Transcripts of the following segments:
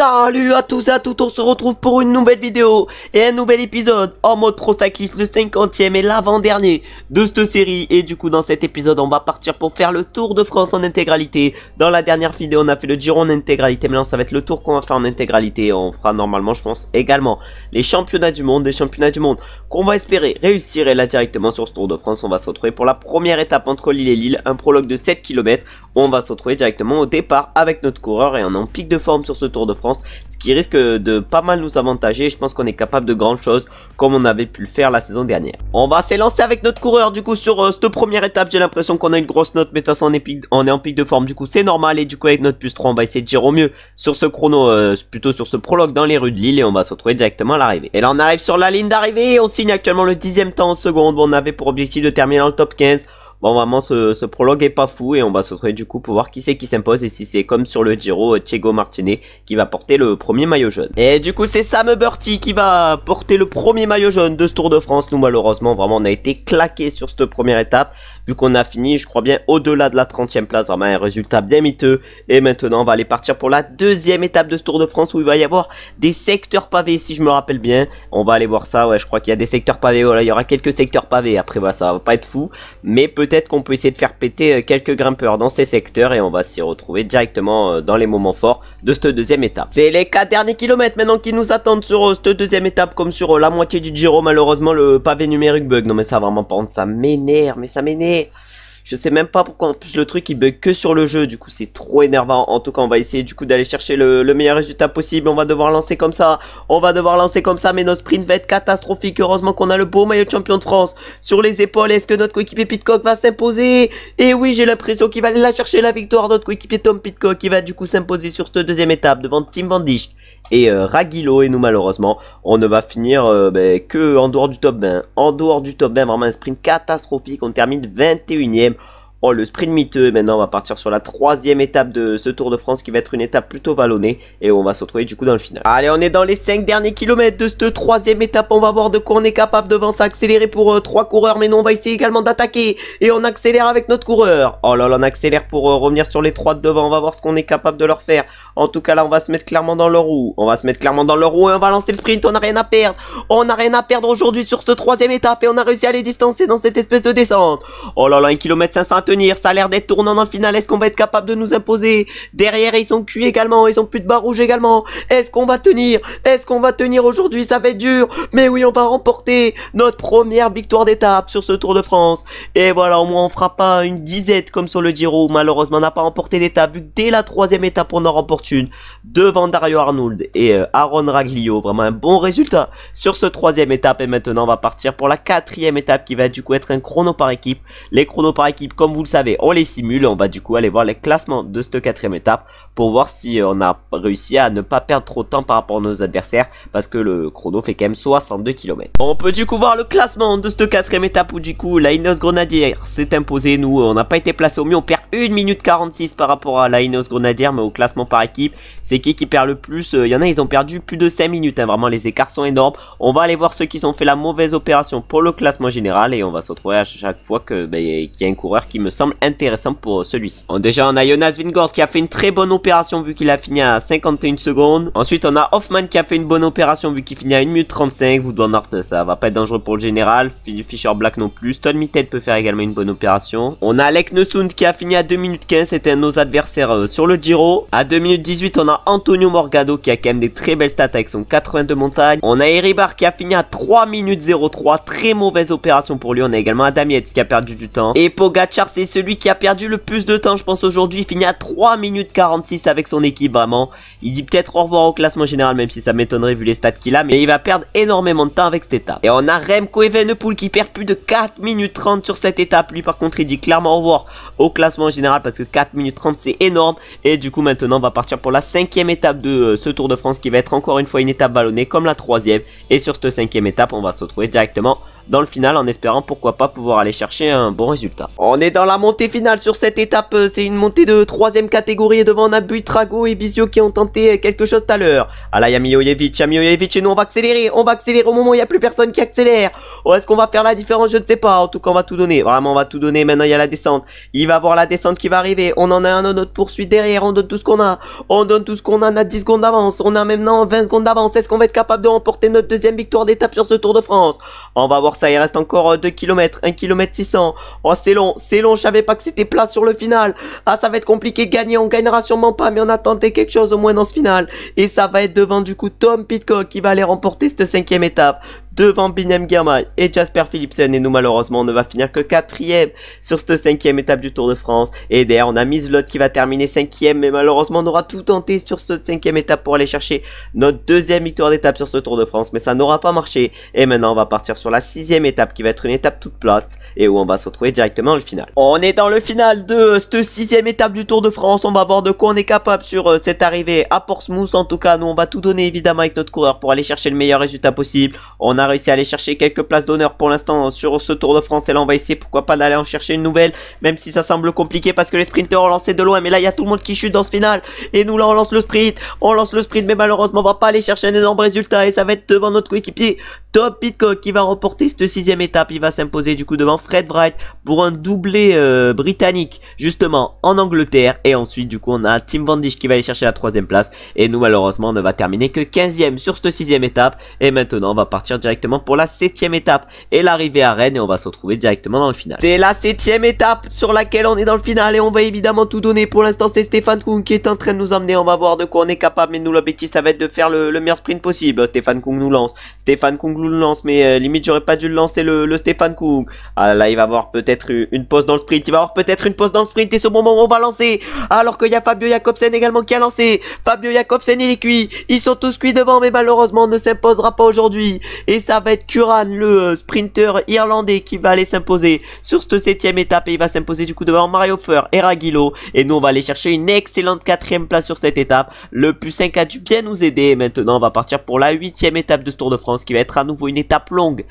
Salut à tous et à toutes, on se retrouve pour une nouvelle vidéo et un nouvel épisode en mode Pro Cyclist, le 50e et l'avant-dernier de cette série. Et du coup dans cet épisode on va partir pour faire le Tour de France en intégralité. Dans la dernière vidéo on a fait le Giro en intégralité, maintenant ça va être le Tour qu'on va faire en intégralité. On fera normalement je pense également les championnats du monde, qu'on va espérer réussir. Et là directement sur ce Tour de France on va se retrouver pour la première étape entre Lille et Lille, un prologue de 7 km. On va se retrouver directement au départ avec notre coureur et on est en pic de forme sur ce Tour de France, ce qui risque de pas mal nous avantager. Je pense qu'on est capable de grandes choses comme on avait pu le faire la saison dernière. On va s'élancer avec notre coureur du coup sur cette première étape. J'ai l'impression qu'on a une grosse note, mais de toute façon on est en pic de forme, du coup c'est normal. Et du coup avec notre plus 3 on va essayer de gérer au mieux sur ce chrono, plutôt sur ce prologue dans les rues de Lille, et on va se retrouver directement à l'arrivée. Et là on arrive sur la ligne d'arrivée, on signe actuellement le 10e temps en seconde. Bon, on avait pour objectif de terminer dans le top 15. Bon, vraiment ce prologue est pas fou et on va se retrouver du coup pour voir qui c'est qui s'impose et si c'est comme sur le Giro, Thiago Martinez qui va porter le premier maillot jaune. Et du coup c'est Sam Burti qui va porter le premier maillot jaune de ce Tour de France. Nous malheureusement vraiment on a été claqué sur cette première étape vu qu'on a fini je crois bien au-delà de la 30e place, vraiment un résultat bien miteux. Et maintenant on va aller partir pour la deuxième étape de ce Tour de France où il va y avoir des secteurs pavés si je me rappelle bien. On va aller voir ça, ouais je crois qu'il y a des secteurs pavés, voilà il y aura quelques secteurs pavés. Après voilà ça va pas être fou, mais peut-être qu'on peut essayer de faire péter quelques grimpeurs dans ces secteurs et on va s'y retrouver directement dans les moments forts de cette deuxième étape. C'est les 4 derniers kilomètres maintenant qui nous attendent sur cette deuxième étape, comme sur la moitié du Giro. Malheureusement le pavé numérique bug. Non mais ça vraiment par contre ça m'énerve, mais ça m'énerve. Je sais même pas pourquoi en plus le truc il bug que sur le jeu, du coup c'est trop énervant. En tout cas on va essayer du coup d'aller chercher le meilleur résultat possible. On va devoir lancer comme ça, mais nos sprints va être catastrophique. Heureusement qu'on a le beau maillot de champion de France sur les épaules. Est-ce que notre coéquipier Pidcock va s'imposer? Et oui, j'ai l'impression qu'il va aller la chercher la victoire. Notre coéquipier Tom Pidcock qui va du coup s'imposer sur cette deuxième étape devant Tim Van Dijk et Raguilo. Et nous malheureusement on ne va finir que en dehors du top 20. En dehors du top 20, vraiment un sprint catastrophique. On termine 21ème. Oh le sprint miteux. Maintenant on va partir sur la troisième étape de ce Tour de France qui va être une étape plutôt vallonnée et on va se retrouver du coup dans le final. Allez, on est dans les 5 derniers kilomètres de cette troisième étape. On va voir de quoi on est capable devant ça. Accélérer pour 3 coureurs, mais non on va essayer également d'attaquer et on accélère avec notre coureur. Oh là là, on accélère pour revenir sur les 3 de devant. On va voir ce qu'on est capable de leur faire. En tout cas là on va se mettre clairement dans leur roue. On va se mettre clairement dans leur roue et on va lancer le sprint. On n'a rien à perdre. On n'a rien à perdre aujourd'hui sur cette troisième étape et on a réussi à les distancer dans cette espèce de descente. Oh là là, 1 km 500 à tenir. Ça a l'air d'être tournant dans le final. Est-ce qu'on va être capable de nous imposer? Derrière ils sont cuits également. Ils ont plus de barre rouge également. Est-ce qu'on va tenir? Est-ce qu'on va tenir aujourd'hui? Ça va être dur. Mais oui, on va remporter notre première victoire d'étape sur ce Tour de France. Et voilà, au moins on fera pas une disette comme sur le Giro. Malheureusement on n'a pas remporté d'étape vu que dès la troisième étape on en remporte une devant Dario Arnould et Aaron Raglio. Vraiment un bon résultat sur ce troisième étape. Et maintenant on va partir pour la quatrième étape qui va du coup être un chrono par équipe. Les chronos par équipe comme vous le savez on les simule. On va du coup aller voir les classements de cette quatrième étape pour voir si on a réussi à ne pas perdre trop de temps par rapport à nos adversaires, parce que le chrono fait quand même 62 km. On peut du coup voir le classement de cette quatrième étape où du coup la Ineos Grenadier s'est imposée. Nous on n'a pas été placé au mieux, on perd 1 minute 46 par rapport à la Ineos Grenadier, mais au classement par équipe c'est qui perd le plus. Il y en a ils ont perdu plus de 5 minutes hein. Vraiment les écarts sont énormes. On va aller voir ceux qui ont fait la mauvaise opération pour le classement général et on va se retrouver à chaque fois que qu'il y a un coureur qui me semble intéressant pour celui-ci. Déjà on a Jonas Vingegaard qui a fait une très bonne opération vu qu'il a fini à 51 secondes. Ensuite on a Hoffman qui a fait une bonne opération vu qu'il finit à 1 minute 35. Wout van Aert ça va pas être dangereux pour le général. Fischer Black non plus. Stone Mitted peut faire également une bonne opération. On a Alec Nesund qui a fini à 2 minutes 15. C'était un de nos adversaires sur le Giro. À 2 minutes 18 on a Antonio Morgado qui a quand même des très belles stats avec son 82 montagne. On a Heribar qui a fini à 3 minutes 03. Très mauvaise opération pour lui. On a également Adam Yates qui a perdu du temps. Et Pogacar c'est celui qui a perdu le plus de temps je pense aujourd'hui. Il finit à 3 minutes 46 avec son équipe. Vraiment il dit peut-être au revoir au classement général, même si ça m'étonnerait vu les stats qu'il a, mais il va perdre énormément de temps avec cette étape. Et on a Remco Evenepoel qui perd plus de 4 minutes 30 sur cette étape. Lui par contre il dit clairement au revoir au classement général parce que 4 minutes 30 c'est énorme. Et du coup maintenant on va partir pour la 5e étape de ce Tour de France qui va être encore une fois une étape vallonnée comme la 3e. Et sur cette 5e étape on va se retrouver directement dans le final en espérant pourquoi pas pouvoir aller chercher un bon résultat. On est dans la montée finale sur cette étape, c'est une montée de 3ème catégorie et devant on a Buitrago et Bizio qui ont tenté quelque chose tout à l'heure. Ah là il y a Mijojevic et nous on va accélérer au moment où il n'y a plus personne qui accélère. Oh, est-ce qu'on va faire la différence? Je ne sais pas, en tout cas on va tout donner, vraiment on va tout donner. Maintenant il y a la descente, il va voir la descente qui va arriver, on en a un autre poursuite derrière, on donne tout ce qu'on a, on a 10 secondes d'avance, on a maintenant 20 secondes d'avance. Est-ce qu'on va être capable de remporter notre deuxième victoire d'étape sur ce Tour de France? On va voir ça, il reste encore 2 km, 1 km 600. Oh c'est long, je savais pas que c'était plat sur le final. Ah ça va être compliqué de gagner, on gagnera sûrement pas, mais on a tenté quelque chose au moins dans ce final. Et ça va être devant du coup Tom Pidcock qui va aller remporter cette 5ème étape, devant Biniam Girmay et Jasper Philipsen. Et nous malheureusement on ne va finir que 4ème sur cette 5ème étape du Tour de France. Et derrière on a Mislot qui va terminer 5ème, mais malheureusement on aura tout tenté sur cette 5ème étape pour aller chercher notre deuxième victoire d'étape sur ce Tour de France, mais ça n'aura pas marché. Et maintenant on va partir sur la 6ème étape qui va être une étape toute plate et où on va se retrouver directement au final. On est dans le final de cette 6ème étape du Tour de France. On va voir de quoi on est capable sur cette arrivée à Portsmouth. En tout cas nous on va tout donner évidemment avec notre coureur pour aller chercher le meilleur résultat possible. On a réussi à aller chercher quelques places d'honneur pour l'instant sur ce Tour de France, et là on va essayer pourquoi pas d'aller en chercher une nouvelle, même si ça semble compliqué parce que les sprinteurs ont lancé de loin. Mais là il y a tout le monde qui chute dans ce final et nous là on lance le sprint, mais malheureusement on va pas aller chercher un énorme résultat et ça va être devant notre coéquipier Tom Pidcock qui va remporter cette 6ème étape. Il va s'imposer du coup devant Fred Wright pour un doublé britannique justement en Angleterre. Et ensuite du coup on a Tim Van Dijk qui va aller chercher la 3ème place. Et nous malheureusement on ne va terminer que 15ème sur cette 6ème étape. Et maintenant on va partir directement pour la 7ème étape et l'arrivée à Rennes, et on va se retrouver directement dans le final. C'est la 7ème étape sur laquelle on est dans le final et on va évidemment tout donner. Pour l'instant c'est Stefan Kung qui est en train de nous emmener. On va voir de quoi on est capable, mais nous l'objectif ça va être de faire le meilleur sprint possible. Stefan Kung nous lance, mais limite j'aurais pas dû le lancer le Stefan Kung. Ah là il va avoir peut-être une pause dans le sprint, et c'est au moment où on va lancer, alors qu'il y a Fabio Jakobsen également qui a lancé. Fabio Jakobsen il est cuit, ils sont tous cuits devant, mais malheureusement on ne s'imposera pas aujourd'hui. Et ça va être Curran, le sprinter irlandais, qui va aller s'imposer sur cette 7ème étape, et il va s'imposer du coup devant Mario Fer et Raguilo. Et nous on va aller chercher une excellente 4ème place sur cette étape. Le +5 a dû bien nous aider, et maintenant on va partir pour la 8ème étape de ce Tour de France qui va être à nouveau une étape longue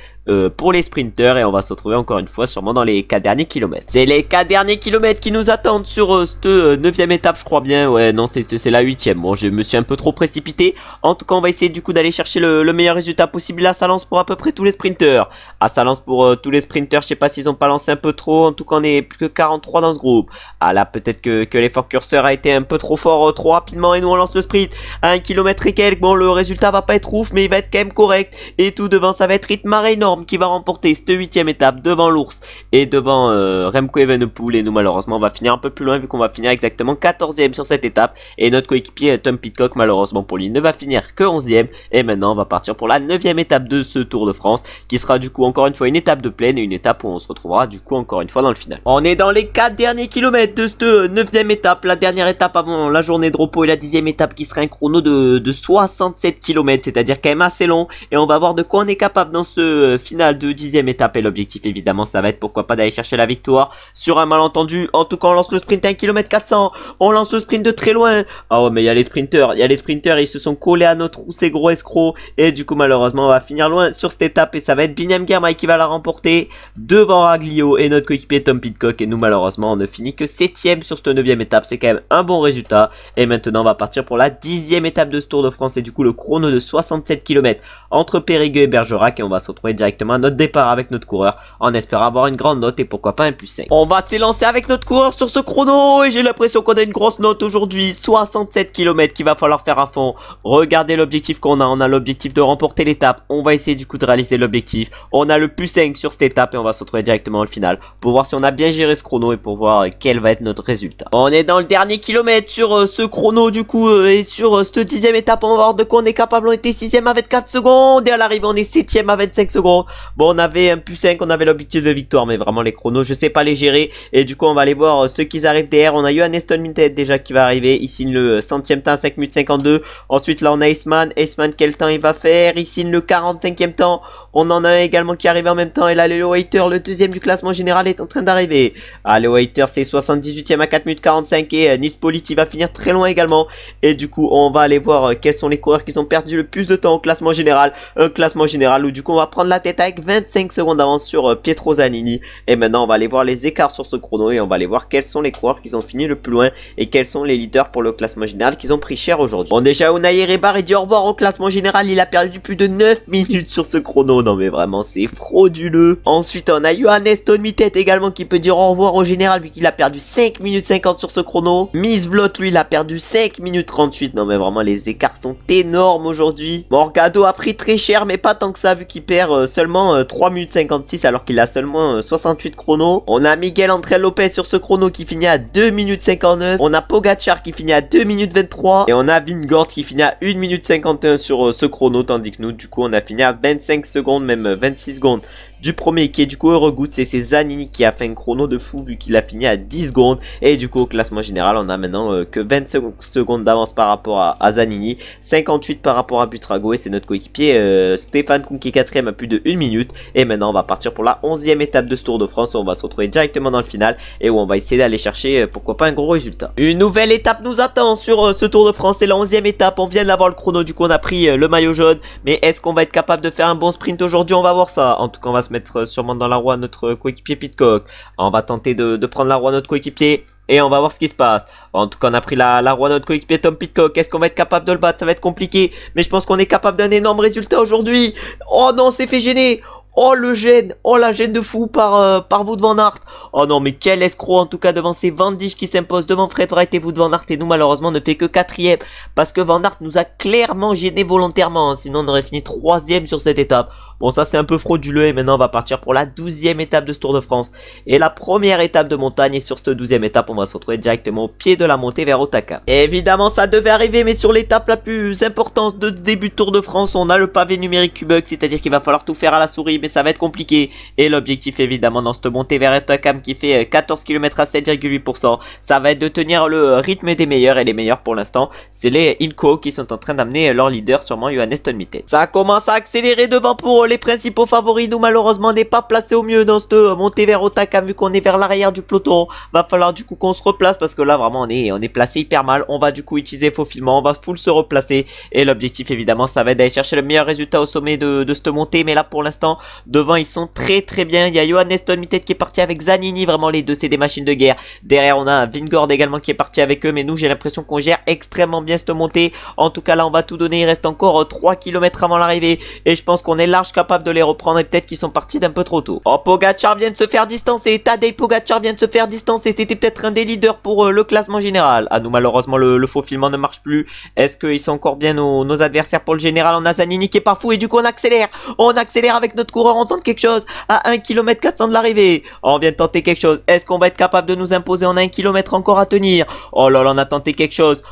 pour les sprinters, et on va se retrouver encore une fois sûrement dans les 4 derniers kilomètres. C'est les 4 derniers kilomètres qui nous attendent sur cette 9ème étape je crois bien. Ouais non c'est la 8ème, bon je me suis un peu trop précipité. En tout cas on va essayer du coup d'aller chercher le meilleur résultat possible. Là ça lance pour à peu près tous les sprinters. Ah ça lance pour tous les sprinters, je sais pas s'ils ont pas lancé un peu trop. En tout cas on est plus que 43 dans ce groupe. Ah là peut-être que l'effort curseur a été un peu trop fort trop rapidement, et nous on lance le sprint à 1 km et quelques. Bon le résultat va pas être ouf, mais il va être quand même correct. Et tout devant ça va être Ritmar Enorme qui va remporter cette 8ème étape devant l'ours et devant Remco Evenepoel. Et nous malheureusement on va finir un peu plus loin vu qu'on va finir exactement 14ème sur cette étape. Et notre coéquipier Tom Pidcock malheureusement pour lui ne va finir que 11ème. Et maintenant on va partir pour la 9ème étape de ce Tour de France, qui sera du coup encore une fois une étape de plaine et une étape où on se retrouvera du coup encore une fois dans le final. On est dans les 4 derniers kilomètres de cette 9ème étape, la dernière étape avant la journée de repos, et la 10ème étape qui sera un chrono de 67 km, c'est-à-dire quand même assez long. Et on va voir de quoi on est capable dans ce final de 10ème étape, et l'objectif évidemment ça va être pourquoi pas d'aller chercher la victoire sur un malentendu. En tout cas on lance le sprint à 1 km 400, on lance le sprint de très loin. Ah ouais mais il y a les sprinters, ils se sont collés à notre roue, ces gros escrocs, et du coup malheureusement on va finir loin sur cette étape, et ça va être Biniam Girmay qui va la remporter devant Raguilo et notre coéquipier Tom Pidcock. Et nous malheureusement on ne finit que 7ème sur cette 9ème étape, c'est quand même un bon résultat. Et maintenant on va partir pour la 10ème étape de ce Tour de France, et du coup le chrono de 67 km entre Périgueux et Bergerac, et on va se retrouver directement à notre départ avec notre coureur en espérant avoir une grande note et pourquoi pas un +5. On va s'élancer avec notre coureur sur ce chrono, et j'ai l'impression qu'on a une grosse note aujourd'hui, 67 km qu'il va falloir faire à fond. Regardez l'objectif qu'on a, on a l'objectif de remporter l'étape. On va essayer du coup de réaliser l'objectif. On a le +5 sur cette étape et on va se retrouver directement au final pour voir si on a bien géré ce chrono et pour voir quel va être notre résultat. On est dans le dernier kilomètre sur ce chrono du coup, et sur cette 10ème étape on va voir de quoi on est capable. On était 6ème à 24 secondes et à l'arrivée on est 7ème à 25 secondes. Bon on avait un +5, on avait l'objectif de victoire, mais vraiment les chronos je sais pas les gérer, et du coup on va aller voir ceux qui arrivent derrière. On a Johan Eston-Minted déjà qui va arriver ici, le 100ème temps 5 minutes 52. Ensuite là on a Eisman quel temps il va faire ici, le 45ème temps. On en a un également qui arrive en même temps. Et là, le Waiter, le deuxième du classement général, est en train d'arriver. Ah, le Waiter, c'est 78e à 4 minutes 45. Et Nils Politi va finir très loin également. Et du coup, on va aller voir quels sont les coureurs qui ont perdu le plus de temps au classement général. Un classement général où du coup, on va prendre la tête avec 25 secondes d'avance sur Pietro Zanini. Et maintenant, on va aller voir les écarts sur ce chrono. Et on va aller voir quels sont les coureurs qui ont fini le plus loin. Et quels sont les leaders pour le classement général qui ont pris cher aujourd'hui. Bon, déjà, Unai Rebar dit au revoir au classement général. Il a perdu plus de 9 minutes sur ce chrono. Non, mais vraiment, c'est frauduleux. Ensuite, on a Johannes Tonmitet également qui peut dire au revoir au général vu qu'il a perdu 5 minutes 50 sur ce chrono. Miss Vlot, lui, il a perdu 5 minutes 38. Non, mais vraiment, les écarts sont énormes aujourd'hui. Morgado a pris très cher, mais pas tant que ça vu qu'il perd seulement 3 minutes 56 alors qu'il a seulement 68 chronos. On a Miguel André Lopez sur ce chrono qui finit à 2 minutes 59. On a Pogacar qui finit à 2 minutes 23. Et on a Vingord qui finit à 1 minute 51 sur ce chrono. Tandis que nous, du coup, on a fini à 25 secondes, même 26 secondes du premier qui est du coup heureux goutte. C'est Zanini qui a fait un chrono de fou vu qu'il a fini à 10 secondes. Et du coup, au classement général, on a maintenant que 20 secondes d'avance par rapport à Zanini. 58 par rapport à Butrago. Et c'est notre coéquipier Stéphane Koum qui est 4ème à plus de 1 minute. Et maintenant, on va partir pour la 11e étape de ce Tour de France. Où on va se retrouver directement dans le final. Et où on va essayer d'aller chercher, pourquoi pas, un gros résultat. Une nouvelle étape nous attend sur ce Tour de France. C'est la 11e étape. On vient d'avoir le chrono. Du coup, on a pris le maillot jaune. Mais est-ce qu'on va être capable de faire un bon sprint aujourd'hui? On va voir ça. En tout cas, on va se mettre sûrement dans la roue à notre coéquipier Pidcock. On va tenter de prendre la roue à notre coéquipier. Et on va voir ce qui se passe. En tout cas, on a pris la roue à notre coéquipier Tom Pidcock. Est-ce qu'on va être capable de le battre? Ça va être compliqué. Mais je pense qu'on est capable d'un énorme résultat aujourd'hui. Oh non, on s'est fait gêner. Oh le gêne, oh la gêne de fou par Wout van Aert. Oh non mais quel escroc en tout cas devant ces Van Dijk qui s'impose devant Fred Wright et Wout van Aert. Et nous malheureusement ne fait que 4ème parce que Van Aert nous a clairement gêné volontairement. Sinon on aurait fini 3ème sur cette étape. Bon ça c'est un peu frauduleux et maintenant on va partir pour la 12e étape de ce Tour de France. Et la première étape de montagne, et sur cette 12e étape on va se retrouver directement au pied de la montée vers Otaka. Et évidemment ça devait arriver, mais sur l'étape la plus importante de début de Tour de France, on a le pavé numérique Kubek, c'est-à-dire qu'il va falloir tout faire à la souris, mais ça va être compliqué. Et l'objectif évidemment dans cette montée vers Otaka qui fait 14 km à 7,8%, ça va être de tenir le rythme des meilleurs, et les meilleurs pour l'instant c'est les Inco qui sont en train d'amener leur leader, sûrement Johannes Tonmitet. Ça commence à accélérer devant pour les principaux favoris. Nous malheureusement on n'est pas placé au mieux dans cette montée vers Otaka vu qu'on est vers l'arrière du peloton. Va falloir du coup qu'on se replace parce que là vraiment on est placé hyper mal. On va du coup utiliser faufilement, on va full se replacer et l'objectif évidemment ça va être d'aller chercher le meilleur résultat au sommet de cette montée. Mais là pour l'instant devant ils sont très bien. Il y a Johannes Tonmitet qui est parti avec Zanini, vraiment les deux c'est des machines de guerre. Derrière on a Vingord également qui est parti avec eux, mais nous j'ai l'impression qu'on gère extrêmement bien cette montée. En tout cas là on va tout donner, il reste encore 3 km avant l'arrivée et je pense qu'on est large capable de les reprendre et peut-être qu'ils sont partis d'un peu trop tôt. Oh Pogacar vient de se faire distancer, Tadej Pogacar vient de se faire distancer, c'était peut-être un des leaders pour le classement général. Ah nous malheureusement le faufilement ne marche plus. Est-ce qu'ils sont encore bien nos adversaires pour le général? On a Zanini qui est pas fou et du coup on accélère avec notre coureur, on tente quelque chose à 1 km 400 de l'arrivée. Oh, on vient de tenter quelque chose, est-ce qu'on va être capable de nous imposer? On a 1 km encore à tenir. Oh là là on a tenté quelque chose,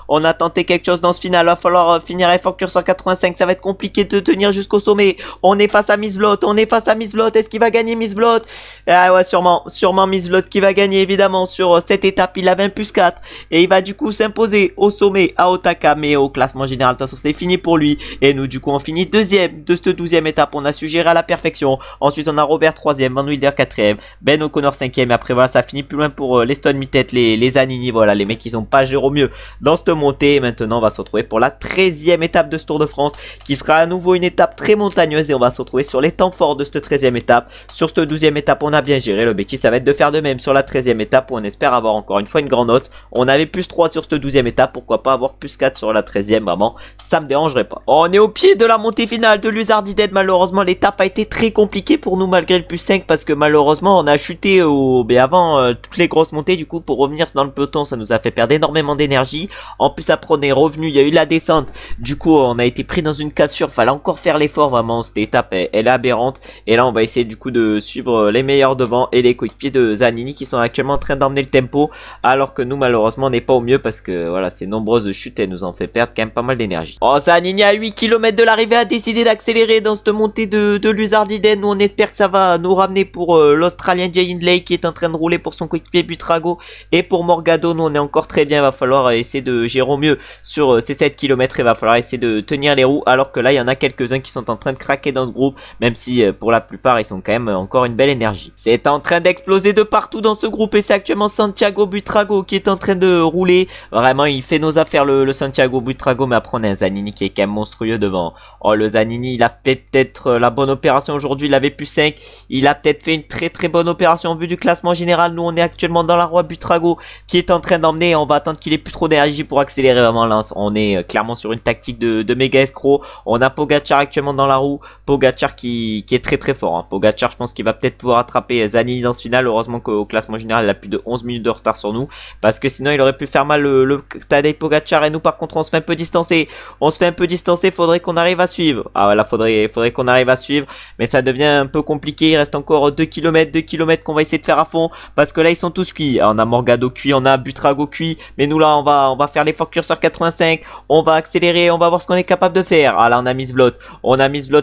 dans ce final, va falloir finir avec Facture 185, ça va être compliqué de tenir jusqu'au sommet. On est face à Miss Vlot, est-ce qu'il va gagner Miss Vlot? Ah ouais sûrement Miss Vlot qui va gagner évidemment sur cette étape. Il a 20+4 et il va du coup s'imposer au sommet à Otaka, mais au classement général de toute façon c'est fini pour lui. Et nous du coup on finit 2ème de cette 12e étape, on a su gérer à la perfection. Ensuite on a Robert 3ème, Van Wilder 4ème, Ben O'Connor 5ème, et après voilà ça finit plus loin pour les Tonmitet, les Zanini, voilà les mecs ils ont pas géré au mieux dans cette montée. Et maintenant on va se retrouver pour la 13e étape de ce Tour de France qui sera à nouveau une étape très montagneuse et on va se retrouver sur les temps forts de cette 13e étape. Sur cette 12e étape on a bien géré, l'objectif ça va être de faire de même sur la 13e étape où on espère avoir encore une fois une grande note. On avait +3 sur cette 12e étape, pourquoi pas avoir +4 sur la 13e, vraiment ça me dérangerait pas. On est au pied de la montée finale de l'Uzardiden. Malheureusement l'étape a été très compliquée pour nous malgré le +5 parce que malheureusement on a chuté avant toutes les grosses montées. Du coup pour revenir dans le peloton ça nous a fait perdre énormément d'énergie. En plus après on est revenu, il y a eu la descente, du coup on a été pris dans une cassure, fallait encore faire l'effort vraiment. Cette étape elle est aberrante et là on va essayer du coup de suivre les meilleurs devant et les coéquipiers de Zanini qui sont actuellement en train d'emmener le tempo, alors que nous malheureusement on n'est pas au mieux parce que voilà ces nombreuses chutes elles nous ont fait perdre quand même pas mal d'énergie. Oh Zanini à 8 km de l'arrivée a décidé d'accélérer dans cette montée de l'Uzardiden. Nous on espère que ça va nous ramener pour l'Australien Jay Hindley qui est en train de rouler pour son coéquipier Butrago, et pour Morgado nous on est encore très bien. Il va falloir essayer de gérer au mieux sur ces 7 km, il va falloir essayer de tenir les roues, alors que là il y en a quelques-uns qui sont en train de craquer dans ce groupe groupe, même si pour la plupart ils sont quand même encore une belle énergie. C'est en train d'exploser de partout dans ce groupe et c'est actuellement Santiago Buitrago qui est en train de rouler. Vraiment il fait nos affaires le Santiago Buitrago, mais après on a un Zanini qui est quand même monstrueux devant. Oh, le Zanini il a fait peut-être la bonne opération aujourd'hui, il avait plus 5, il a peut-être fait une très bonne opération vu du classement général. Nous on est actuellement dans la roue Buitrago qui est en train d'emmener, on va attendre qu'il ait plus trop d'énergie pour accélérer vraiment là. On est clairement sur une tactique de méga escroc. On a Pogacar actuellement dans la roue, Pogacar qui est très fort, hein. Pogacar je pense qu'il va peut-être pouvoir attraper Zanini dans ce final. Heureusement qu'au classement général il a plus de 11 minutes de retard sur nous, parce que sinon il aurait pu faire mal le Tadej Pogacar. Et nous par contre on se fait un peu distancer, faudrait qu'on arrive à suivre. Ah voilà, faudrait qu'on arrive à suivre, mais ça devient un peu compliqué. Il reste encore 2 km qu'on va essayer de faire à fond, parce que là ils sont tous cuits. On a Morgado cuit, on a Buitrago cuit, mais nous là on va faire l'effort curseur 85, on va accélérer, on va voir ce qu'on est capable de faire. Ah là on a Misvlot,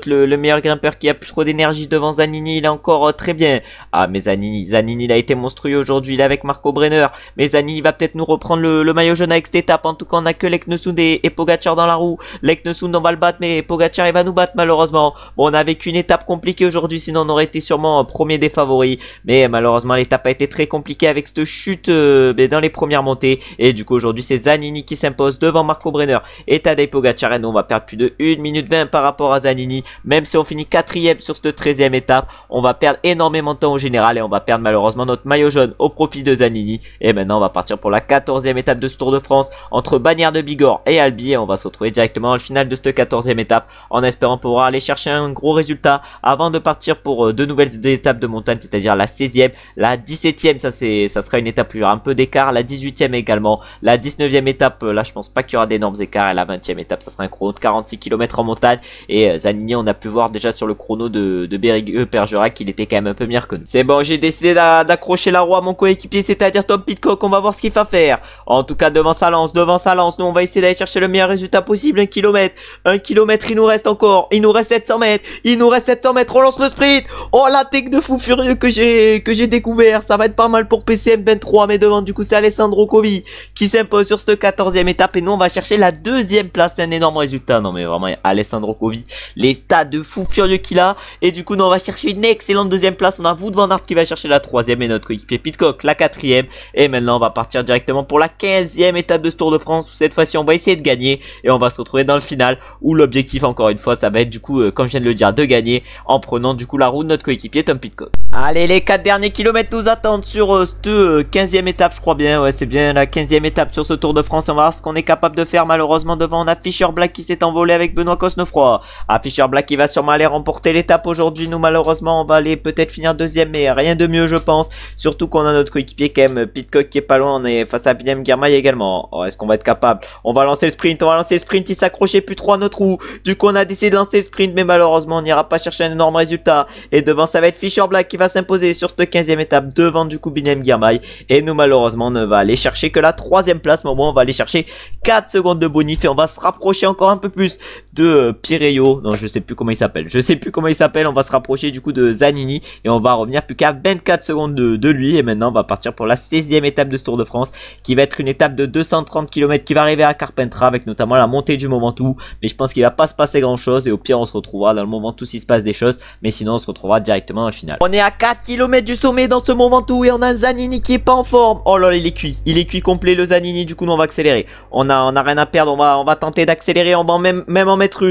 le meilleur grimpeur qui a plus trop d'énergie devant Zanini, il est encore très bien. Ah mais Zanini il a été monstrueux aujourd'hui, il est avec Marco Brenner, mais Zanini va peut-être nous reprendre le maillot jaune avec cette étape. En tout cas on a que Leknesund et Pogacar dans la roue. Leknesund on va le battre, mais Pogacar il va nous battre malheureusement. Bon, on a vécu une étape compliquée aujourd'hui, sinon on aurait été sûrement premier des favoris, mais malheureusement l'étape a été très compliquée avec cette chute dans les premières montées. Et du coup aujourd'hui c'est Zanini qui s'impose devant Marco Brenner et Tadej Pogacar, et nous on va perdre plus de 1 minute 20 par rapport à Zanini. Même si on finit 4ème sur cette 13ème étape, on va perdre énormément de temps au général et on va perdre malheureusement notre maillot jaune au profit de Zanini. Et maintenant on va partir pour la 14ème étape de ce Tour de France entre Bagnères de Bigorre et Albi, et on va se retrouver directement au final de cette 14ème étape en espérant pouvoir aller chercher un gros résultat avant de partir pour deux nouvelles étapes de montagne, c'est-à-dire la 16ème, la 17ème, ça sera une étape où il y aura un peu d'écart, la 18ème également, la 19ème étape, là je pense pas qu'il y aura d'énormes écarts, et la 20ème étape ça sera un chrono de 46 km en montagne. Et Zanini on a pu voir déjà sur le chrono de Bergerac qu'il était quand même un peu meilleur que nous. C'est bon, j'ai décidé d'accrocher la roue à mon coéquipier, c'est-à-dire Tom Pidcock. On va voir ce qu'il va faire. En tout cas devant sa lance, nous on va essayer d'aller chercher le meilleur résultat possible. 1 km, il nous reste encore, il nous reste 700 mètres, on lance le sprint. Oh la tech de fou furieux que j'ai découvert, ça va être pas mal pour PCM 23, mais devant du coup c'est Alessandro Covi qui s'impose sur cette 14ème étape, et nous on va chercher la 2ème place. C'est un énorme résultat, non mais vraiment Alessandro Covi, les stats de fou furieux qu'il a, et du coup nous on va chercher une excellente 2ème place. On a Wout van Aert qui va chercher la 3ème et notre coéquipier Pidcock la 4ème, et maintenant on va partir directement pour la 15ème étape de ce Tour de France, où cette fois-ci on va essayer de gagner, et on va se retrouver dans le final, où l'objectif encore une fois ça va être du coup comme je viens de le dire, de gagner en prenant du coup la roue de notre coéquipier Tom Pidcock. Allez, les 4 derniers kilomètres nous attendent sur cette 15ème étape, je crois bien, ouais c'est bien la 15ème étape sur ce Tour de France. On va voir ce qu'on est capable de faire. Malheureusement devant on a Fischer Black qui s'est envolé avec Benoît Cosnefroy. Ah, Fischer Black qui va sûrement aller remporter l'étape aujourd'hui. Nous malheureusement on va aller peut-être finir 2ème, mais rien de mieux je pense, surtout qu'on a notre coéquipier quand même Pidcock qui est pas loin, on est face à William Girmay également. Oh, est-ce qu'on va être capable? On va lancer le sprint, il s'accrochait plus trop à notre roue, du coup on a décidé de lancer le sprint, mais malheureusement on n'ira pas chercher un énorme résultat, et devant ça va être Fischer Black qui va s'imposer sur cette 15ème étape devant du coup William Girmay, et nous malheureusement on ne va aller chercher que la 3ème place, mais au moins on va aller chercher 4 secondes de bonif, et on va se rapprocher encore un peu plus de Pirello, non je sais plus comment il s'appelle, on va se rapprocher du coup de Zanini, et on va revenir plus qu'à 24 secondes de lui. Et maintenant on va partir pour la 16ème étape de ce Tour de France, qui va être une étape de 230 km qui va arriver à Carpentras, avec notamment la montée du Momentou, mais je pense qu'il va pas se passer grand chose, et au pire on se retrouvera dans le Momentou s'il se passe des choses, mais sinon on se retrouvera directement dans le final. On est à 4 km du sommet dans ce Momentou, et on a Zanini qui est pas en forme. Oh là, il est cuit complet le Zanini, du coup nous on va accélérer, on a rien à perdre, on va tenter d'accélérer, on va même en mettre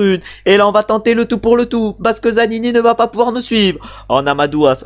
une, et là on va tenter le tout pour le tout, parce que Zanini ne va pas pouvoir nous suivre. On a Madouas,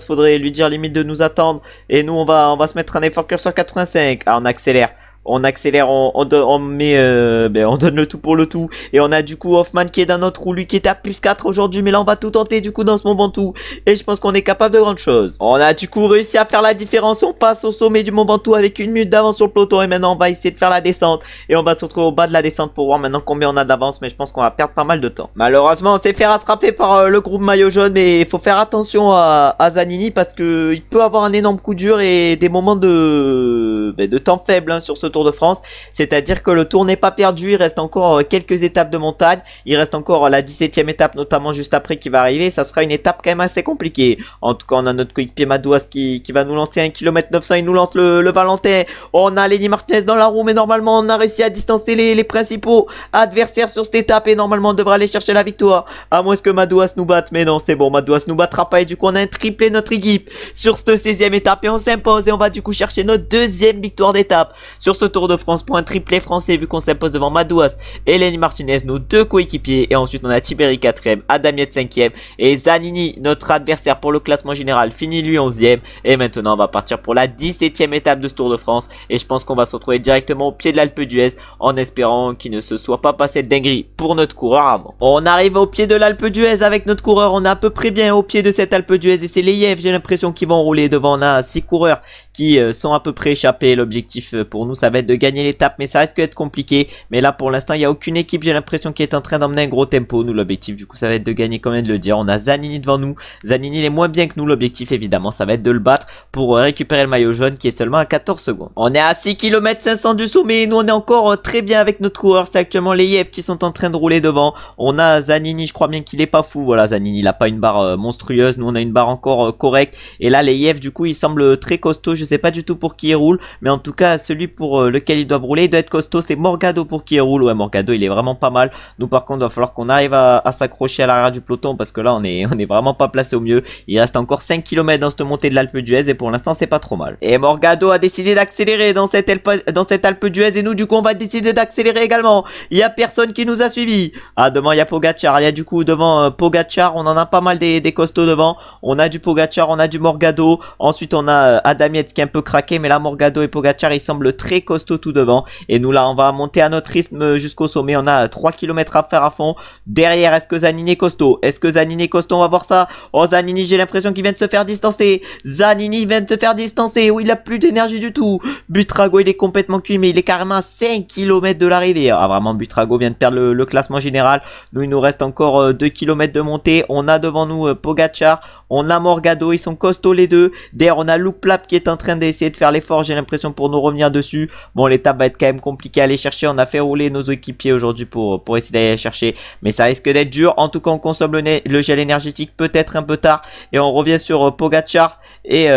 faudrait lui dire limite de nous attendre, et nous on va se mettre un effort curseur 85. Ah, on accélère, on donne le tout pour le tout, et on a du coup Hoffman qui est dans notre roue, lui qui était à plus 4 aujourd'hui, mais là on va tout tenter du coup dans ce Mont Ventoux, et je pense qu'on est capable de grandes choses. On a du coup réussi à faire la différence, on passe au sommet du Mont Ventoux avec 1 minute d'avance sur le peloton, et maintenant on va essayer de faire la descente, et on va se retrouver au bas de la descente pour voir maintenant combien on a d'avance, mais je pense qu'on va perdre pas mal de temps. Malheureusement on s'est fait rattraper par le groupe maillot jaune, mais il faut faire attention à Zanini, parce que il peut avoir un énorme coup dur et des moments de de temps faible hein, sur ce Tour de France. C'est-à-dire que le tour n'est pas perdu, il reste encore quelques étapes de montagne. Il reste encore la 17e étape notamment juste après qui va arriver. Ça sera une étape quand même assez compliquée. En tout cas on a notre coéquipier Madouas qui va nous lancer 1 km 900. Il nous lance le Valentin. On a Lenny Martinez dans la roue, mais normalement on a réussi à distancer les principaux adversaires sur cette étape. Et normalement on devrait aller chercher la victoire. À moins que Madouas nous batte. Mais non, c'est bon, Madouas nous battra pas. Et du coup on a un triplé notre équipe sur cette 16e étape. Et on s'impose et on va du coup chercher notre deuxième victoire d'étape sur ce Tour de France pour un triplé français, vu qu'on s'impose devant Madouas et Lenny Martinez, nos deux coéquipiers. Et ensuite on a Tiberi 4ème, Adamiet 5ème et Zanini, notre adversaire pour le classement général, finit lui 11ème. Et maintenant on va partir pour la 17e étape de ce Tour de France. Et je pense qu'on va se retrouver directement au pied de l'Alpe d'Huez, en espérant qu'il ne se soit pas passé de dinguerie pour notre coureur avant. On arrive au pied de l'Alpe d'Huez avec notre coureur. On est à peu près bien au pied de cette Alpe d'Huez et c'est les Yev, j'ai l'impression qu'ils vont rouler devant. On a 6 coureurs qui sont à peu près échappés. L'objectif pour nous ça va être de gagner l'étape, mais ça risque d'être compliqué. Mais là pour l'instant il n'y a aucune équipe, j'ai l'impression, qui est en train d'emmener un gros tempo. Nous l'objectif du coup ça va être de gagner, comme on vient de le dire. On a Zanini devant nous. Zanini il est moins bien que nous, l'objectif évidemment ça va être de le battre pour récupérer le maillot jaune qui est seulement à 14 secondes. On est à 6 km 500 du sommet et nous on est encore très bien avec notre coureur. C'est actuellement les Yev qui sont en train de rouler devant. On a Zanini, je crois bien qu'il est pas fou. Voilà, Zanini il a pas une barre monstrueuse, nous on a une barre encore correcte. Et là les Yev du coup ils semblent très costauds. Je sais pas du tout pour qui ils roulent, mais en tout cas celui pour lequel ils doivent rouler il doit être costaud. C'est Morgado pour qui ils roulent. Ouais, Morgado il est vraiment pas mal. Nous par contre il va falloir qu'on arrive à s'accrocher à l'arrière du peloton, parce que là on est vraiment pas placé au mieux. Il reste encore 5 km dans cette montée de l'Alpe d'Huez et pour l'instant c'est pas trop mal. Et Morgado a décidé d'accélérer dans cette Alpe d'Huez et nous du coup on va décider d'accélérer également. Il y a personne qui nous a suivi. Ah, devant il y a Pogacar. Il y a du coup devant Pogacar, on en a pas mal des costauds devant. On a du Pogacar, on a du Morgado. Ensuite on a Adamiet qui est un peu craqué, mais là Morgado et Pogacar ils semblent très costauds tout devant. Et nous là on va monter à notre rythme jusqu'au sommet. On a 3 km à faire à fond. Derrière, est-ce que Zanini est costaud? Est-ce que Zanini est costaud? On va voir ça. Oh, Zanini, j'ai l'impression qu'il vient de se faire distancer. Zanini vient de se faire distancer. Oh, il a plus d'énergie du tout. Buitrago, il est complètement cuit, mais il est carrément à 5 km de l'arrivée. Ah, vraiment, Buitrago vient de perdre le classement général. Nous, il nous reste encore 2 km de montée. On a devant nous Pogacar. On a Morgado, ils sont costauds les deux. Derrière, on a Louplap qui est en train d'essayer de faire l'effort, j'ai l'impression, pour nous revenir dessus. Bon, l'étape va être quand même compliquée à aller chercher. On a fait rouler nos équipiers aujourd'hui pour essayer d'aller chercher, mais ça risque d'être dur. En tout cas, on consomme le gel énergétique peut-être un peu tard et on revient sur Pogacar et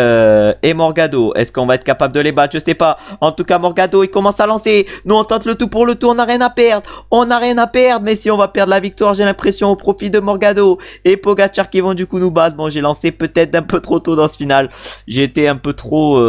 Morgado. Est-ce qu'on va être capable de les battre? Je sais pas. En tout cas, Morgado il commence à lancer. Nous on tente le tout pour le tout, on n'a rien à perdre. On n'a rien à perdre, mais si on va perdre la victoire, j'ai l'impression, au profit de Morgado et Pogacar qui vont du coup nous battre. Bon, j'ai lancé peut-être un peu trop tôt dans ce final. J'ai été un peu trop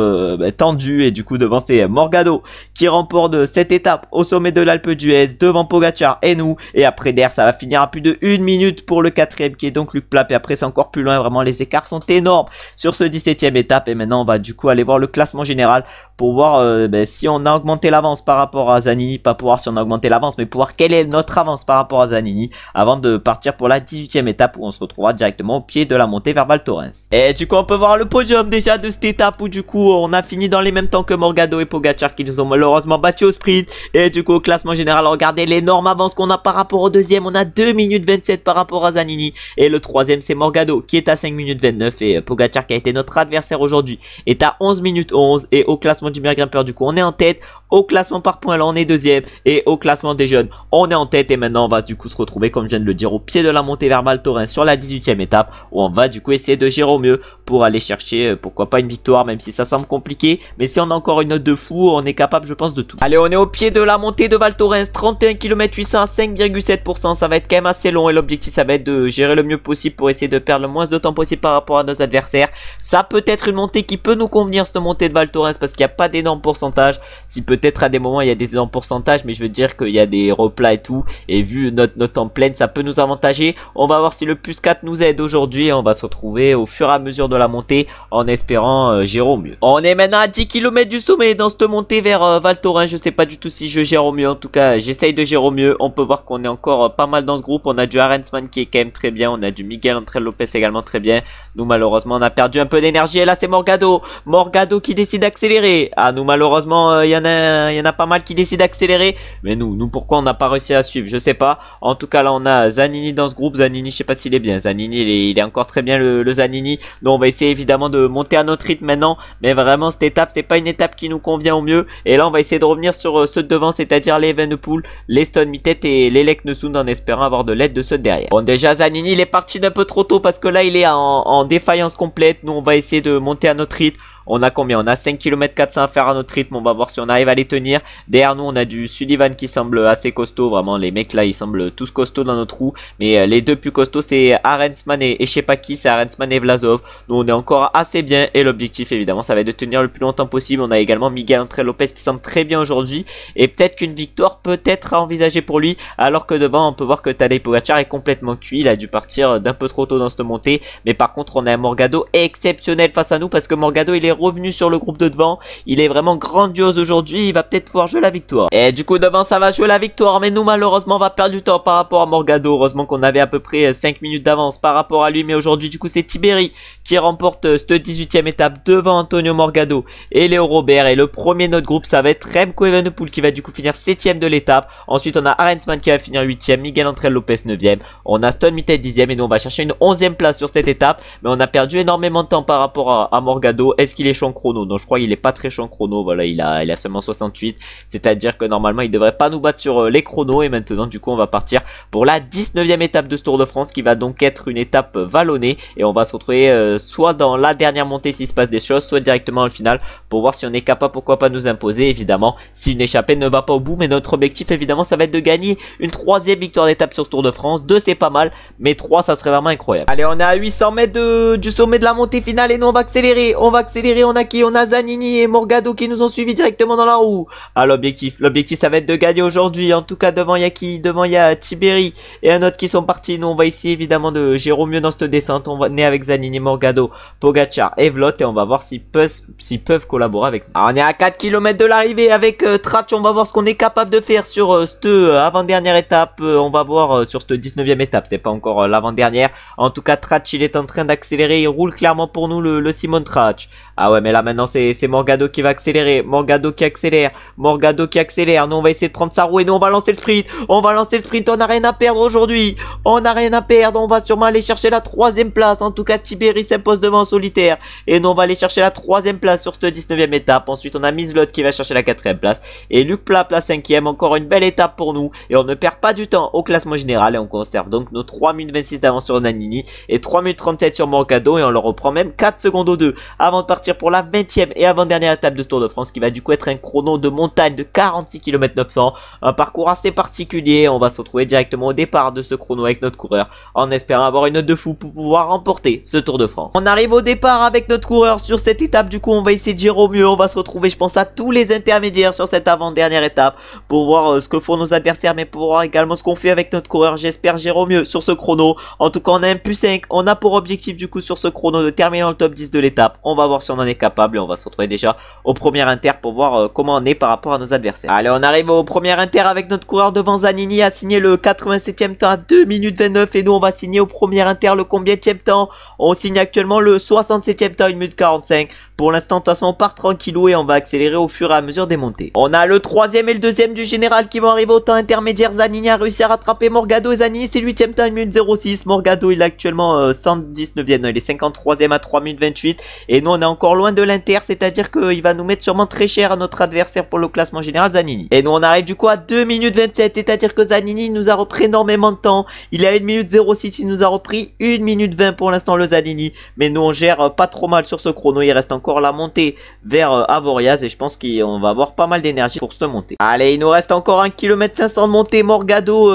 tendu et du coup devant c'est Morgado qui remporte cette étape au sommet de l'Alpe d'Huez devant Pogacar et nous. Et après derrière ça va finir à plus de 1 minute pour le 4ème qui est donc Louplap. Et après c'est encore plus loin, vraiment les écarts sont énormes sur ce 17ème étape. Et maintenant on va du coup aller voir le classement général pour voir si on a augmenté l'avance par rapport à Zanini. Pas pour voir si on a augmenté l'avance, mais pour voir quelle est notre avance par rapport à Zanini avant de partir pour la 18ème étape où on se retrouvera directement au pied de la montée vers Val Thorens. Et du coup on peut voir le podium déjà de cette étape où du coup on a fini dans les mêmes temps que Morgado et Pogacar qui nous ont malheureusement battu au sprint. Et du coup au classement général, regardez l'énorme avance qu'on a par rapport au deuxième. On a 2 minutes 27 par rapport à Zanini. Et le troisième c'est Morgado qui est à 5 minutes 29. Et Pogacar qui a été notre adversaire aujourd'hui est à 11 minutes 11. Et au classement du meilleur grimpeur du coup on est en tête. Au classement par points là on est deuxième. Et au classement des jeunes on est en tête. Et maintenant on va du coup se retrouver, comme je viens de le dire, au pied de la montée vers Val Thorens sur la 18ème étape où on va du coup essayer de gérer au mieux pour aller chercher pourquoi pas une victoire, même si ça semble compliqué. Mais si on a encore une note de fou, on est capable je pense de tout. Allez, on est au pied de la montée de Val Thorens, 31 km 800 à 5,7%. Ça va être quand même assez long et l'objectif ça va être de gérer le mieux possible pour essayer de perdre le moins de temps possible par rapport à nos adversaires. Ça peut être une montée qui peut nous convenir, cette montée de Val Thorens, parce qu'il n'y a pas d'énormes pourcentages. Si peut-être à des moments il y a des énormes pourcentages, mais je veux dire qu'il y a des replats et tout. Et vu notre note en pleine, ça peut nous avantager. On va voir si le plus 4 nous aide aujourd'hui. On va se retrouver au fur et à mesure de la montée en espérant gérer au mieux. On est maintenant à 10 km du sommet dans cette montée vers Val Thorens. Je sais pas du tout si je gère au mieux. En tout cas, j'essaye de gérer au mieux. On peut voir qu'on est encore pas mal dans ce groupe. On a du Arensman qui est quand même très bien. On a du Miguel André Lopez également très bien. Nous malheureusement on a perdu un peu d'énergie. Et là c'est Morgado. Morgado qui décide d'accélérer. accélérer. Ah, nous malheureusement, il y en a pas mal qui décident d'accélérer. Mais nous pourquoi on n'a pas réussi à suivre? Je sais pas. En tout cas, là, on a Zanini dans ce groupe. Zanini, je sais pas s'il est bien. Zanini, il est encore très bien le Zanini. Donc, on va essayer évidemment de monter à notre rythme maintenant. Mais vraiment, cette étape, c'est pas une étape qui nous convient au mieux. Et là, on va essayer de revenir sur ceux de devant, c'est-à-dire les Evenepoel, les Stone Mittet et les Leknesund en espérant avoir de l'aide de ceux de derrière. Bon, déjà, Zanini, il est parti d'un peu trop tôt parce que là, il est en défaillance complète. Nous, on va essayer de monter à notre rythme. On a combien? On a 5 km 400 à faire à notre rythme. On va voir si on arrive à les tenir. Derrière nous, on a du Sullivan qui semble assez costaud. Vraiment, les mecs là, ils semblent tous costauds dans notre roue. Mais les deux plus costauds, c'est Arensman et je sais pas qui. C'est Arensman et Vlasov. Donc, on est encore assez bien. Et l'objectif, évidemment, ça va être de tenir le plus longtemps possible. On a également Miguel Ángel Lopez qui semble très bien aujourd'hui. Et peut-être qu'une victoire peut être à envisager pour lui. Alors que devant, on peut voir que Tadej Pogačar est complètement cuit. Il a dû partir d'un peu trop tôt dans cette montée. Mais par contre, on a un Morgado exceptionnel face à nous. Parce que Morgado, il est revenu sur le groupe de devant. Il est vraiment grandiose aujourd'hui. Il va peut-être pouvoir jouer la victoire. Et du coup devant ça va jouer la victoire. Mais nous malheureusement on va perdre du temps par rapport à Morgado. Heureusement qu'on avait à peu près 5 minutes d'avance par rapport à lui. Mais aujourd'hui du coup c'est Tiberi qui remporte cette 18e étape devant Antonio Morgado et Léo Robert. Et le premier de notre groupe ça va être Remco Evenepoel qui va du coup finir 7e de l'étape. Ensuite on a Arensman qui va finir 8e. Miguel Ángel Lopez 9e. On a Stone Mittet 10e. Et nous on va chercher une 11e place sur cette étape. Mais on a perdu énormément de temps par rapport à Morgado. Est-ce qu'il est chaud en chrono? Donc je crois qu'il est pas très chaud en chrono. Voilà, il a seulement 68. C'est-à-dire que normalement il devrait pas nous battre sur les chronos. Et maintenant du coup on va partir pour la 19e étape de ce Tour de France qui va donc être une étape vallonnée. Et on va se retrouver soit dans la dernière montée s'il se passe des choses, soit directement au final pour voir si on est capable, pourquoi pas nous imposer évidemment si une échappée ne va pas au bout. Mais notre objectif évidemment ça va être de gagner une 3e victoire d'étape sur ce Tour de France. 2 c'est pas mal, mais 3 ça serait vraiment incroyable. Allez, on est à 800 mètres du sommet de la montée finale et nous on va accélérer. On a qui? On a Zanini et Morgado qui nous ont suivis directement dans la roue. Ah, l'objectif ça va être de gagner aujourd'hui. En tout cas devant il y a qui? Devant il y a Tiberi et un autre qui sont partis. Nous on va essayer évidemment de gérer au mieux dans cette descente. On va naître avec Zanini, Morgado, Pogačar et Vlot et on va voir s'ils peuvent collaborer avec nous. Alors, on est à 4 km de l'arrivée avec Tratch. On va voir ce qu'on est capable de faire sur cette avant-dernière étape. On va voir sur cette 19e étape. C'est pas encore l'avant-dernière. En tout cas Tratch il est en train d'accélérer. Il roule clairement pour nous le Simon Tratch. Ah ouais, mais là maintenant c'est Morgado qui va accélérer. Morgado qui accélère. Nous on va essayer de prendre sa roue et nous on va lancer le sprint. On n'a rien à perdre aujourd'hui. On va sûrement aller chercher la 3e place. En tout cas Tiberi s'impose devant en solitaire. Et nous on va aller chercher la 3e place sur cette 19e étape. Ensuite on a Mislot qui va chercher la 4e place. Et Luc Plat, 5e. Encore une belle étape pour nous. Et on ne perd pas du temps au classement général. Et on conserve donc nos 3 minutes 26 d'avance sur Nanini. Et 3 minutes 37 sur Morgado. Et on leur reprend même 4 secondes aux deux. Avant de partir pour la 20e et avant-dernière étape de ce Tour de France qui va du coup être un chrono de montagne de 46 km 900. Un parcours assez particulier. On va se retrouver directement au départ de ce chrono avec notre coureur en espérant avoir une note de fou pour pouvoir remporter ce Tour de France. On arrive au départ avec notre coureur sur cette étape. Du coup on va essayer de gérer au mieux. On va se retrouver je pense à tous les intermédiaires sur cette avant-dernière étape pour voir ce que font nos adversaires mais pour voir également ce qu'on fait avec notre coureur. J'espère gérer au mieux sur ce chrono. En tout cas on a un +5. On a pour objectif du coup sur ce chrono de terminer dans le top 10 de l'étape. On va voir si on en est capable et on va se retrouver déjà au premier inter pour voir comment on est par rapport à nos adversaires. Allez, on arrive au premier inter avec notre coureur devant. Zanini a signé le 87e temps à 2 minutes 29 et nous on va signer au premier inter le combienième temps? On signe actuellement le 67e temps, 1 minute 45. Pour l'instant, de toute façon, on part tranquillou et on va accélérer au fur et à mesure des montées. On a le 3e et le 2e du général qui vont arriver au temps intermédiaire. Zanini a réussi à rattraper Morgado et Zanini c'est 8e temps, 1 minute 06. Morgado il est actuellement 119e, non, il est 53e à 3 minutes 28. Et nous on est encore loin de l'inter, c'est-à-dire qu'il va nous mettre sûrement très cher à notre adversaire pour le classement général Zanini. Et nous on arrive du coup à 2 minutes 27, c'est-à-dire que Zanini nous a repris énormément de temps. Il est à 1 minute 06, il nous a repris 1 minute 20 pour l'instant le Zanini. Mais nous on gère pas trop mal sur ce chrono, il reste encore la montée vers Avoriaz et je pense qu'on va avoir pas mal d'énergie pour se monter. Allez, il nous reste encore 1 km 500 de montée. Morgado,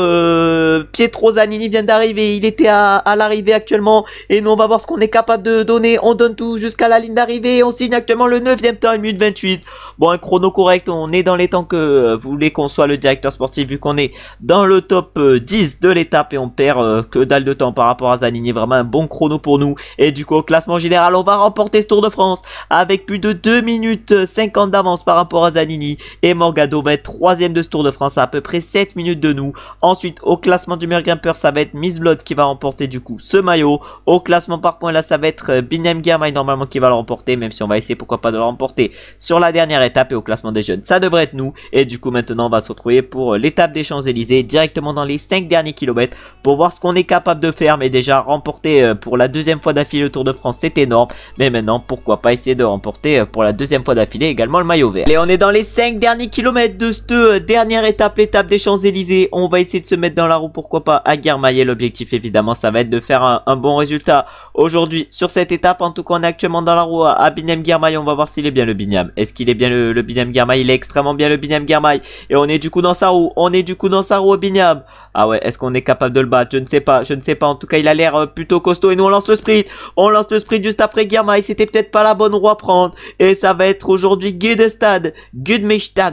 Pietro Zanini vient d'arriver, il était à l'arrivée actuellement et nous on va voir ce qu'on est capable de donner. On donne tout jusqu'à la ligne d'arrivée et on signe actuellement le 9e temps, 1 minute 28. Bon, un chrono correct, on est dans les temps que voulait qu'on soit le directeur sportif vu qu'on est dans le top 10 de l'étape et on perd que dalle de temps par rapport à Zanini. Vraiment un bon chrono pour nous et du coup au classement général on va remporter ce Tour de France avec plus de 2 minutes 50 d'avance par rapport à Zanini. Et Morgado va être 3ème de ce Tour de France à peu près 7 minutes de nous. Ensuite, au classement du meilleur grimpeur, ça va être Miss Blood qui va remporter du coup ce maillot. Au classement par points, là, ça va être Binem Girmay normalement qui va le remporter, même si on va essayer pourquoi pas de le remporter sur la dernière étape. Et au classement des jeunes, ça devrait être nous. Et du coup, maintenant, on va se retrouver pour l'étape des Champs-Élysées, directement dans les 5 derniers kilomètres, pour voir ce qu'on est capable de faire. Mais déjà, remporter pour la 2e fois d'affilée le Tour de France, c'est énorme. Mais maintenant, pourquoi pas essayer de remporter pour la 2e fois d'affilée également le maillot vert. Et on est dans les 5 derniers kilomètres de cette dernière étape, l'étape des Champs-Élysées. On va essayer de se mettre dans la roue, pourquoi pas, à Girmay. L'objectif, évidemment, ça va être de faire un bon résultat aujourd'hui sur cette étape. En tout cas, on est actuellement dans la roue à Binem Girmay. On va voir s'il est bien le Binyam. Est-ce qu'il est bien le Binem Girmay? Il est extrêmement bien le Binem Girmay. Et on est du coup dans sa roue. On est du coup dans sa roue au Binyam. Ah ouais, est-ce qu'on est capable de le battre? Je ne sais pas, je ne sais pas. En tout cas, il a l'air plutôt costaud. Et nous, on lance le sprint. On lance le sprint juste après Girmay. C'était peut-être pas la bonne roue à prendre. Et ça va être aujourd'hui Gudmestad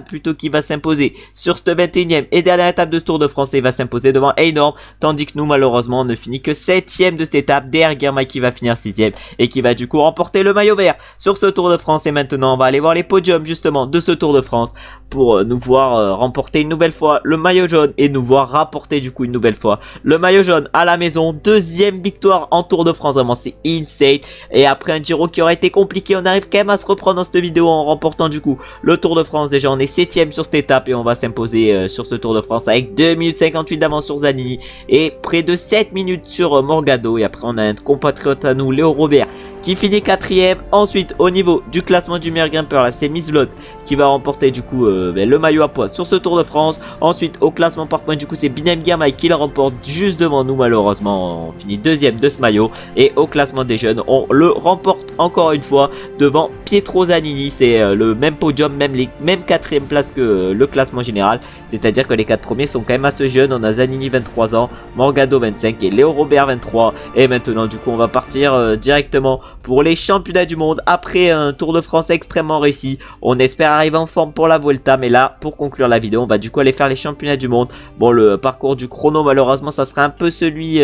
plutôt qui va s'imposer sur cette 21e et dernière étape de ce Tour de France. Et il va s'imposer devant Einorm. Tandis que nous, malheureusement, on ne finit que 7ème de cette étape. Derrière Girmay qui va finir 6ème. Et qui va du coup remporter le maillot vert sur ce Tour de France. Et maintenant, on va aller voir les podiums justement de ce Tour de France pour nous voir remporter une nouvelle fois le maillot jaune et nous voir rapporter du coup une nouvelle fois le maillot jaune à la maison. 2e victoire en Tour de France, vraiment c'est insane. Et après un Giro qui aurait été compliqué, on arrive quand même à se reprendre dans cette vidéo en remportant du coup le Tour de France. Déjà on est 7ème sur cette étape et on va s'imposer sur ce Tour de France avec 2 minutes 58 d'avance sur Zanini et près de 7 minutes sur Morgado. Et après on a un compatriote à nous, Léo Robert, qui finit 4ème. Ensuite au niveau du classement du meilleur grimpeur, là c'est Miss Blood qui va remporter du coup le maillot à poids sur ce Tour de France. Ensuite au classement par points du coup c'est Binem Girmay qui le remporte juste devant nous. Malheureusement on finit 2ème de ce maillot. Et au classement des jeunes on le remporte encore une fois devant Pietro Zanini. C'est le même podium, même 4ème place que le classement général. C'est à dire que les 4 premiers sont quand même assez jeunes. On a Zanini 23 ans, Morgado 25 et Léo Robert 23. Et maintenant du coup on va partir directement pour les championnats du monde après un Tour de France extrêmement réussi. On espère arriver en forme pour la Vuelta, mais là pour conclure la vidéo on va du coup aller faire les championnats du monde. Bon, le parcours du chrono malheureusement ça sera un peu celui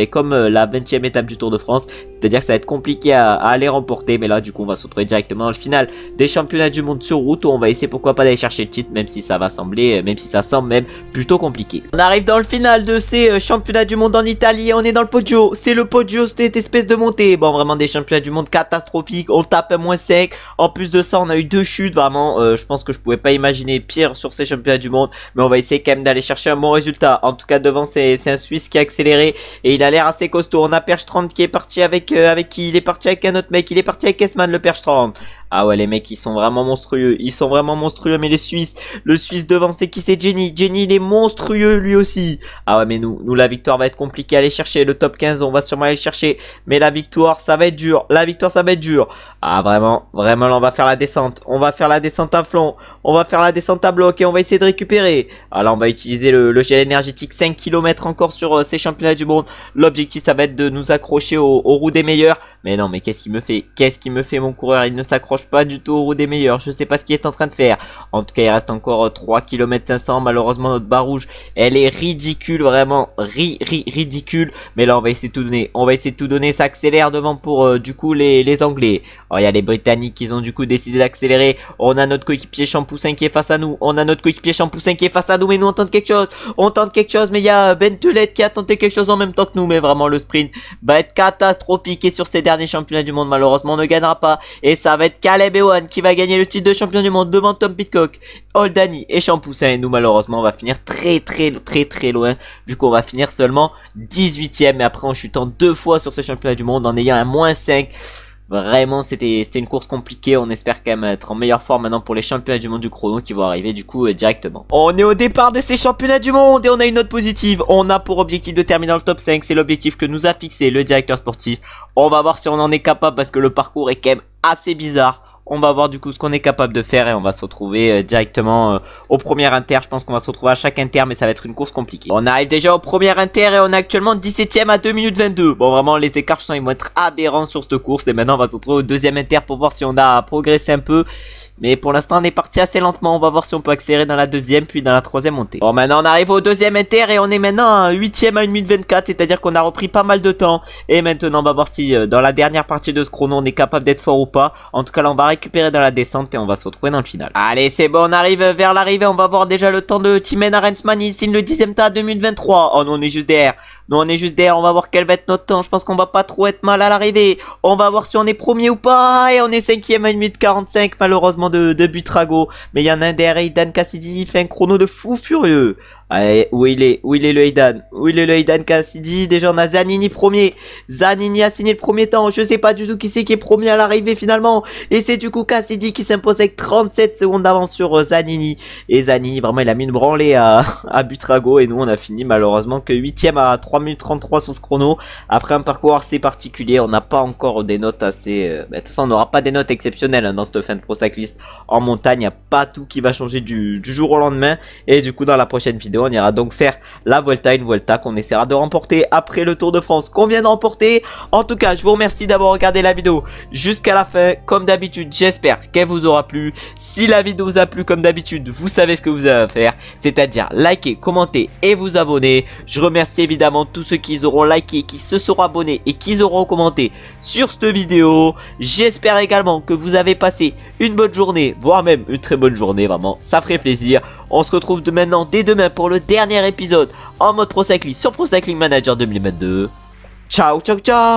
comme la 20ème étape du Tour de France, c'est à dire que ça va être compliqué à aller remporter. Mais là du coup on va se retrouver directement dans le final des championnats du monde sur route où on va essayer pourquoi pas d'aller chercher le titre, même si ça va sembler, même si ça semble même plutôt compliqué. On arrive dans le final de ces championnats du monde en Italie et on est dans le Poggio. C'est le Poggio, cette espèce de montée. Bon, vraiment des championnats du monde catastrophique, on tape un moins sec. En plus de ça on a eu 2 chutes, vraiment je pense que je pouvais pas imaginer pire sur ces championnats du monde. Mais on va essayer quand même d'aller chercher un bon résultat. En tout cas devant c'est un Suisse qui a accéléré et il a l'air assez costaud. On a Perche 30 qui est parti avec qui? Il est parti avec un autre mec, il est parti avec Esman le Perche 30. Ah ouais, les mecs ils sont vraiment monstrueux, ils sont vraiment monstrueux. Mais les Suisses, le Suisse devant c'est qui? C'est Jenny. Jenny il est monstrueux lui aussi. Ah ouais, mais nous la victoire va être compliquée à aller chercher. Le top 15 on va sûrement aller le chercher, mais la victoire ça va être dur. La victoire ça va être dur. Ah vraiment là on va faire la descente. On va faire la descente à flanc. On va faire la descente à bloc et on va essayer de récupérer. Alors on va utiliser le gel énergétique. 5 km encore sur ces championnats du monde. L'objectif ça va être de nous accrocher aux roues des meilleurs. Mais non, mais qu'est-ce qu'il me fait? Qu'est-ce qu'il me fait mon coureur? Il ne s'accroche pas du tout aux roues des meilleurs. Je sais pas ce qu'il est en train de faire. En tout cas il reste encore 3 km 500. Malheureusement notre barre rouge elle est ridicule. Vraiment ridicule. Mais là on va essayer de tout donner. On va essayer de tout donner. Ça accélère devant pour du coup les Anglais. Alors il y a les Britanniques qui ont du coup décidé d'accélérer. On a notre coéquipier Champoussin qui est face à nous. On a notre coéquipier Champoussin qui est face à nous. Mais nous on tente quelque chose. On tente quelque chose. Mais il y a Bentelet qui a tenté quelque chose en même temps que nous. Mais vraiment le sprint va être catastrophique. Et sur ces derniers championnats du monde malheureusement on ne gagnera pas. Et ça va être Caleb Ewan qui va gagner le titre de champion du monde devant Tom Pidcock, Oldani et Champoussin. Et nous malheureusement on va finir très loin. Du coup on va finir seulement 18ème. Mais après en chutant 2 fois sur ces championnats du monde en ayant un moins 5. Vraiment c'était une course compliquée. On espère quand même être en meilleure forme maintenant pour les championnats du monde du chrono qui vont arriver du coup directement. On est au départ de ces championnats du monde et on a une note positive. On a pour objectif de terminer dans le top 5. C'est l'objectif que nous a fixé le directeur sportif. On va voir si on en est capable parce que le parcours est quand même assez bizarre. On va voir du coup ce qu'on est capable de faire et on va se retrouver directement au premier inter. Je pense qu'on va se retrouver à chaque inter, mais ça va être une course compliquée. On arrive déjà au premier inter et on est actuellement 17ème à 2 minutes 22. Bon, vraiment les écarts ils vont être aberrants sur cette course. Et maintenant on va se retrouver au deuxième inter pour voir si on a progressé un peu. Mais pour l'instant on est parti assez lentement. On va voir si on peut accélérer dans la deuxième puis dans la troisième montée. Bon, maintenant on arrive au deuxième inter et on est maintenant à 8ème à 1 minute 24. C'est-à-dire qu'on a repris pas mal de temps. Et maintenant on va voir si dans la dernière partie de ce chrono on est capable d'être fort ou pas. En tout cas là on va récupérer dans la descente et on va se retrouver dans le final. Allez, c'est bon, on arrive vers l'arrivée. On va voir déjà le temps de Timen Arensman. Il signe le 10ème tas à 2 minutes 23. Oh non, on est juste derrière. Non, on est juste derrière. On va voir quel va être notre temps. Je pense qu'on va pas trop être mal à l'arrivée. On va voir si on est premier ou pas. Et on est 5ème à 1 minute 45 malheureusement de Butrago. Mais il y en a un derrière. Aidan Cassidy. Il fait un chrono de fou furieux. Allez, où il est le Aidan? Où il est le Aidan Cassidy? Déjà on a Zanini premier. Zanini a signé le premier temps. Je sais pas du tout qui c'est qui est premier à l'arrivée finalement. Et c'est du coup Cassidy qui s'impose avec 37 secondes d'avance sur Zanini. Et Zanini vraiment il a mis une branlée à Butrago. Et nous on a fini malheureusement que 8ème à 3 minutes 33 sur ce chrono. Après un parcours assez particulier. On n'a pas encore des notes assez... de toute façon on n'aura pas des notes exceptionnelles dans cette fin de Pro Cyclist. En montagne il n'y a pas tout qui va changer du jour au lendemain. Et du coup dans la prochaine vidéo on ira donc faire la Vuelta, une Vuelta qu'on essaiera de remporter après le Tour de France qu'on vient de remporter. En tout cas, je vous remercie d'avoir regardé la vidéo jusqu'à la fin. Comme d'habitude, j'espère qu'elle vous aura plu. Si la vidéo vous a plu, comme d'habitude, vous savez ce que vous avez à faire, c'est-à-dire liker, commenter et vous abonner. Je remercie évidemment tous ceux qui auront liké, qui se seront abonnés et qui auront commenté sur cette vidéo. J'espère également que vous avez passé une bonne journée, voire même une très bonne journée, vraiment, ça ferait plaisir. On se retrouve maintenant dès demain pour le dernier épisode en mode Pro Cycling sur Pro Cycling Manager 2022. Ciao, ciao, ciao!